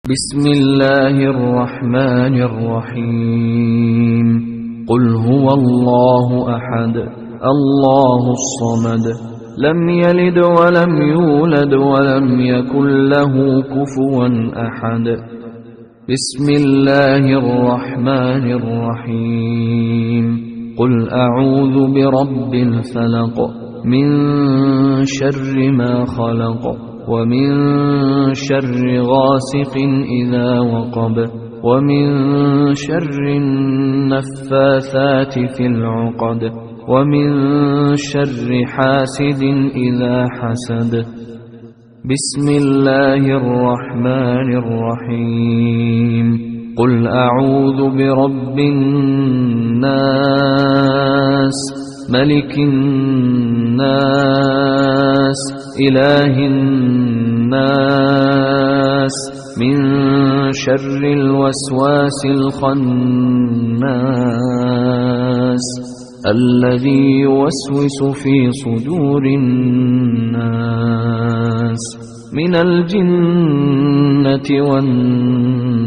بسم الله الرحمن الرحيم قل هو الله أحد الله الصمد لم يلد ولم يولد ولم يكن له كفوا أحد بسم الله الرحمن الرحيم قل أعوذ برب الفلق من شر ما خلق ومن شر غاسق إذا وقب ومن شر النفاثات في العقد ومن شر حاسد إذا حسد بسم الله الرحمن الرحيم قل أعوذ برب الناس ملك الناس إله الناس من شر الوسواس الخناس الذي يوسوس في صدور الناس من الجنة والناس